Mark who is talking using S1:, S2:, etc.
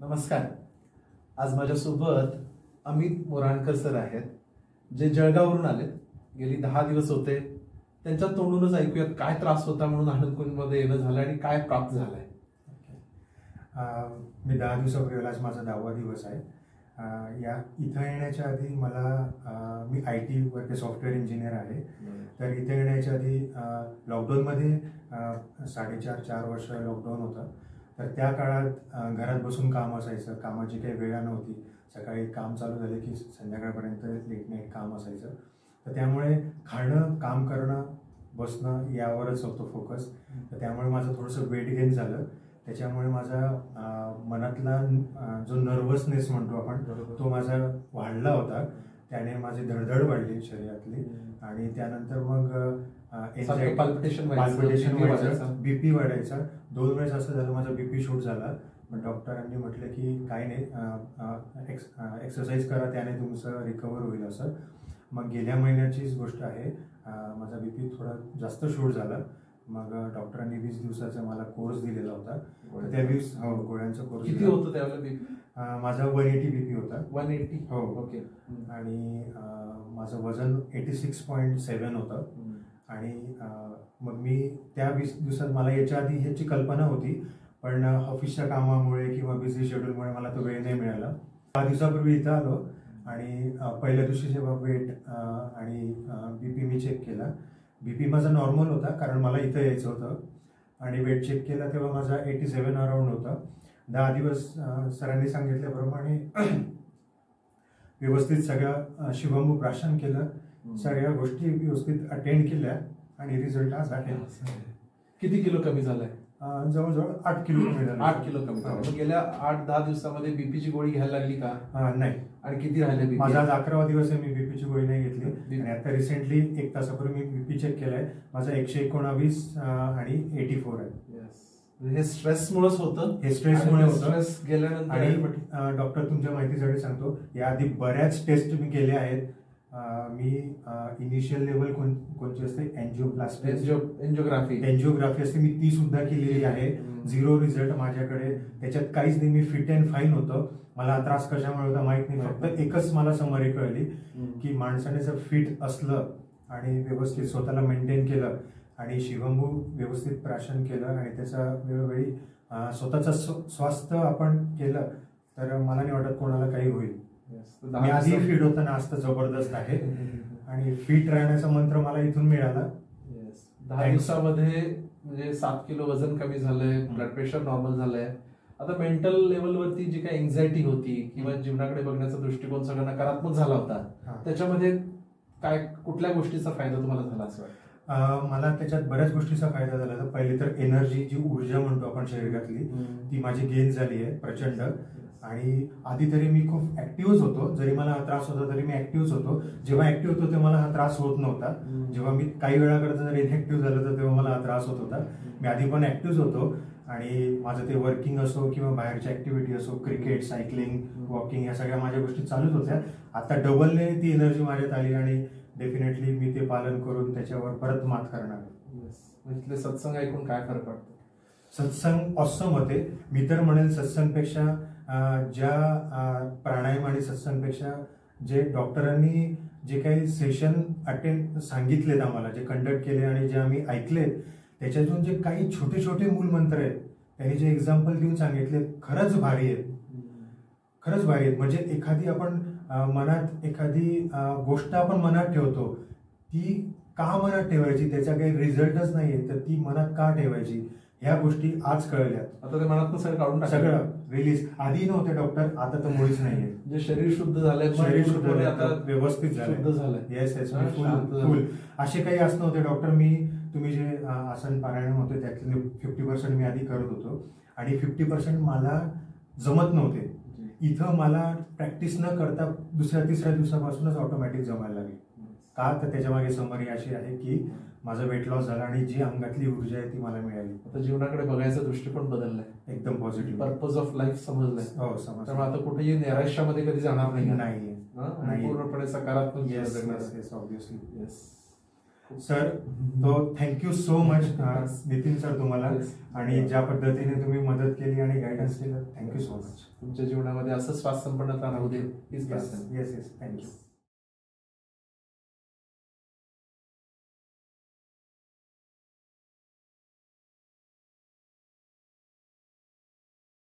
S1: नमस्कार. आज माझ्यासोबत अमित मोराणकर सर आहेत, जे जळगाववरून आलेत. गेली 10 दिवस होते. त्यांच्या तोंडूनच ऐकूयात काय त्रास होता म्हणून आनंदकुंजमध्ये येणं झालं आणि काय प्राप्त झालंय.
S2: मी 10 दिवसापूर्वी, आज माझा 10वा दिवस आहे. इथं येण्याच्या आधी मी IT वरती सॉफ्टवेअर इंजिनियर आहे. तर इथे येण्याच्या आधी लॉकडाऊनमध्ये 4.5 वर्ष लॉकडाऊन होतं. तर त्या काळात घरात बसून काम असायचं, कामाची काही वेळा नव्हती. सकाळी काम चालू झाले की संध्याकाळपर्यंत लेट नाईट काम असायचं. तर त्यामुळे खाणं, काम करणं, बसणं यावरच होतं फोकस. तर त्यामुळे माझं थोडंसं वेट गेन झालं. त्याच्यामुळे माझा मनातला जो नर्वसनेस म्हणतो आपण, तो माझा वाढला होता. त्याने माझी धडधड वाढली शरीरातली. आणि त्यानंतर मग
S1: पाल्पिटेशन
S2: व्हायचं, BP वाढायचा. 2 वेळेस असं झालं, माझा BP शूट झाला. पण डॉक्टरांनी म्हटलं की काय नाही, एक्सरसाइज करा, त्याने तुमचं रिकवर होईल असं. मग गेल्या महिन्याचीच गोष्ट आहे. माझा BP थोडा जास्त शूट झाला. मग डॉक्टरांनी 20 दिवसाचा मला कोर्स दिलेला होता. त्या 20 गोळ्यांचा कोर्स.
S1: किती होतं त्यावेळेला BP?
S2: माझा 180 BP होता.
S1: 180?
S2: हो.
S1: ओके.
S2: आणि माझं वजन 86.7 होतं. आणि मग मी त्या 20 दिवसात, मला याच्या आधी ह्याची कल्पना होती, पण ऑफिसच्या कामामुळे किंवा बिझी शेड्यूलमुळे मला तो वेळ नाही मिळाला. 10 दिवसापूर्वी इथं आलो आणि पहिल्या दिवशी जेव्हा वेट आणि BP मी चेक केला, BP माझा नॉर्मल होता, कारण मला इथं यायचं होतं. आणि वेट चेक केला तेव्हा माझा 87 अराउंड होता. 10 दिवस सरांनी सांगितल्याप्रमाणे व्यवस्थित सगळं शिवंबू प्राशन केलं, सगळ्या गोष्टी व्यवस्थित अटेंड केल्या आणि रिझल्ट आज आहे.
S1: किती किलो कमी झालाय?
S2: जवळजवळ 8 किलो कमी झालं.
S1: 8 किलो कमी झालं. मग गेल्या 8-10 दिवसामध्ये BPची गोळी घ्यायला लागली का?
S2: नाही.
S1: आणि किती राहिले BP?
S2: माझा आज 11वा दिवस आहे, मी BPची गोळी नाही घेतली. आणि आता रिसेंटली 1 तासापूर्वी मी BP चेक केलाय. माझा 119 आणि 84 आहे.
S1: हे स्ट्रेसमुळेच होतं.
S2: हे स्ट्रेसमुळे होतं.
S1: स्ट्रेस गेल्यानंतर.
S2: आणि डॉक्टर, तुमच्या माहितीसाठी सांगतो, याआधी बऱ्याच टेस्ट मी केल्या आहेत. मी इनिशियल लेवल कोणती असते, एन्जिओग्राफी असते, मी ती सुद्धा केलेली आहे. 0 रिझल्ट माझ्याकडे. त्याच्यात काहीच नाही. मी फिट अँड फाईन होतो. मला त्रास कशामुळे होता माहित नाही. फक्त एकच मला समरी कळली की माणसाने जर फिट असलं आणि व्यवस्थित स्वतःला मेंटेन केलं आणि शिवंबू व्यवस्थित प्राशन केलं आणि त्याचा वेळोवेळी स्वतःचं स्वास्थ्य आपण केलं, तर मला नाही वाटत कोणाला काही होईल. मी आधी फिट होताना, आज तर जबरदस्त आहे. आणि फिट राहण्याचा मंत्र मला इथून मिळाला.
S1: 10 दिवसामध्ये म्हणजे 7 किलो वजन कमी झालंय, ब्लड प्रेशर नॉर्मल झालंय. आता मेंटल लेवलवरती जी काही एन्झायटी होती किंवा जीवनाकडे बघण्याचा दृष्टिकोन सगळा नकारात्मक झाला होता, त्याच्यामध्ये काय, कुठल्या गोष्टीचा फायदा तुम्हाला झाला असं वाटतं?
S2: मला त्याच्यात बऱ्याच गोष्टीचा फायदा झाला. तर पहिले तर एनर्जी, जी ऊर्जा म्हणतो आपण शरीरातली, ती माझी गेन झाली आहे प्रचंड. आणि आधी तरी मी खूप ऍक्टिव्हच होतो. जरी मला हा त्रास होता तरी मी ऍक्टिव्हच होतो. जेव्हा ऍक्टिव्ह होतो तेव्हा मला हा त्रास होत नव्हता. जेव्हा मी काही वेळाकरता जर इनऍक्टिव्ह झालं तर तेव्हा मला हा त्रास होत होता. मी आधी पण ऍक्टिव्हच होतो. आणि माझं ते वर्किंग असो किंवा बाहेरच्या ऍक्टिव्हिटी असो, क्रिकेट, सायकलिंग, वॉकिंग, या सगळ्या माझ्या गोष्टी चालूच होत्या. आता डबलने ती एनर्जी माझ्यात आली आणि डेफिनेटली मी ते पालन करून त्याच्यावर परत मात करणार.
S1: इथले सत्संग ऐकून काय फरक पडतो?
S2: सत्संग ऑसम होते. मी तर म्हणेन सत्संगपेक्षा, ज्या प्राणायाम आणि सत्संगपेक्षा जे डॉक्टरांनी जे काही सेशन अटेंड सांगितलेत आम्हाला, जे कंडक्ट केले आणि जे आम्ही ऐकलेत, त्याच्यातून जे काही छोटे छोटे मूलमंत्र आहेत, त्यांनी जे एक्झाम्पल देऊन सांगितले, खरंच भारी आहेत. खरंच भारी आहेत. म्हणजे एखादी आपण मनात एखादी गोष्ट आपण मनात ठेवतो, ती का मनात ठेवायची, त्याचा काही रिझल्टच नाहीये, तर ती मनात का ठेवायची, ह्या गोष्टी आज कळल्यात.
S1: आता ते मनात सगळं काढून
S2: सगळं रिलीज. आधी नव्हते डॉक्टर, आता तर मुळीच नाहीये.
S1: जे शरीर शुद्ध झालंय,
S2: शरीर शुद्ध झालंय, आता व्यवस्थित झालंय. येस येस, फुल. असे काही असं नव्हते डॉक्टर. तुम्ही जे आसन पारायण होते त्यातले 50% मी आधी करत होतो आणि 50% मला जमत नव्हते. इथं मला प्रॅक्टिस न करता 2-3 दिवसापासूनच ऑटोमॅटिक जमायला लागली. का, तर त्याच्या मागे समरी अशी आहे की माझा वेट लॉस झाला आणि जी अंगातली ऊर्जा आहे ती मला मिळाली.
S1: आता जीवनाकडे बघायचा दृष्टिकोन बदललाय,
S2: एकदम पॉझिटिव्ह.
S1: पर्पज ऑफ लाईफ समजलाय.
S2: हो, समजलं.
S1: त्यामुळे आता कुठेही नैराश्यामध्ये कधी जाणार नाही.
S2: पूर्णपणे
S1: सकारात्मक.
S2: Yes, obviously.
S1: येस.
S2: सर तो thank you so much Nitin sir तुम्हाला, आणि ज्या पद्धतीने तुम्ही मदत केली आणि गायडन्स केलं, थँक्यू सो मच.
S1: तुमच्या जीवनामध्ये असं श्वास संपन्नता राहू दे हीच प्रार्थना.
S2: Yes thank you.